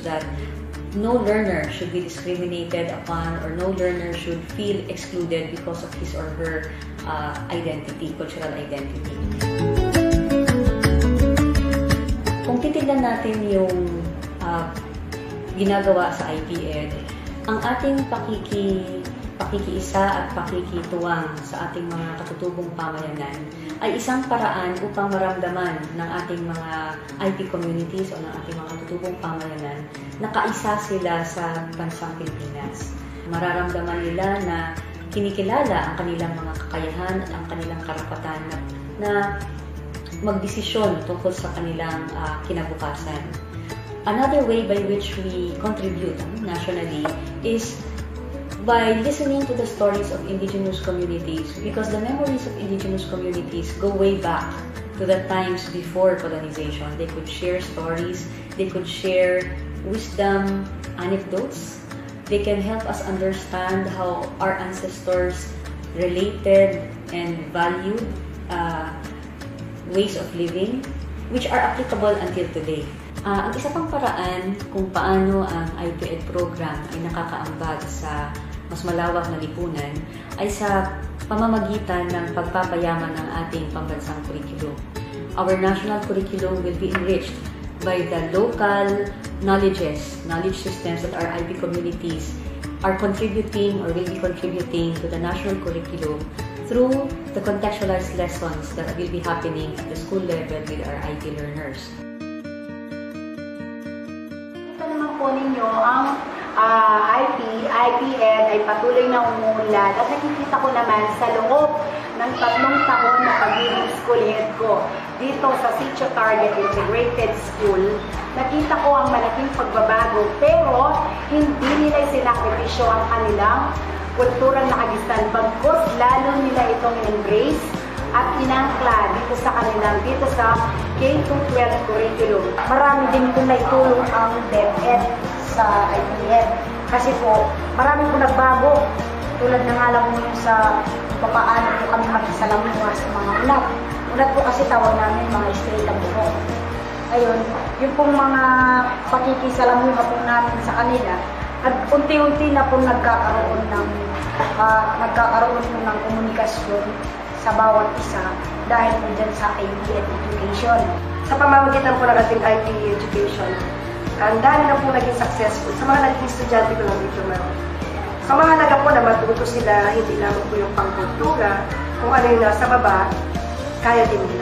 that no learner should be discriminated upon or no learner should feel excluded because of his or her identity, cultural identity. Kung titignan natin yung ginagawa sa IPED, ang ating pakikiisa at pakikituwang sa ating mga katutubong pamayanan ay isang paraan upang maramdaman ng ating mga IP communities o ng ating mga katutubong pamayanan na kaisa sila sa bansang Pilipinas. Mararamdaman nila na kinikilala ang kanilang mga kakayahan at ang kanilang karapatan na magdesisyon tungkol sa kanilang kinabukasan. Another way by which we contribute nationally is by listening to the stories of indigenous communities, because the memories of indigenous communities go way back to the times before colonization. They could share stories, they could share wisdom, anecdotes. They can help us understand how our ancestors related and valued ways of living, which are applicable until today. Ang isa pang paraan kung paano ang IPED program ay nakakaambag sa mas malawak na lipunan ay sa pamamagitan ng pagpapayaman ng ating pambansang kurikulum. Our national curriculum will be enriched by the local knowledge systems that our IP communities are contributing or will be contributing to the national curriculum through the contextualized lessons that will be happening at the school level with our IP learners. Ito naman po ninyo ang IPED ay patuloy na umuunlad at nakikita ko naman sa loob ng 3 taon na pagiging school head ko dito sa Sitio Target Integrated School. Nakita ko ang malaking pagbabago pero hindi nila sinakripisyo ang kanilang kulturang nakagistan bagkus lalo nila itong embrace at inangkla dito sa K-12 curriculum. Marami din po naitulong ang DepEd sa IPED kasi po marami po nagbago tulad na nga lang mo sa papaano po kami makisalamuha sa mga unat. Unat po kasi tawag namin mga straight ang buhok. Ayun, yung pong mga pakikisalamuha po namin sa kanila at unti-unti na po nagkakaroon ng komunikasyon sa bawat isa dahil po dyan sa IPED education. Sa pamamagitan po ng ating IP education, ang dahil na po naging successful sa mga naging estudyante ko lang dito, ma'am. Sa mahalaga po na matuto sila, hindi lang po yung pangkultura, kung ano yung nasa baba, kaya din nila.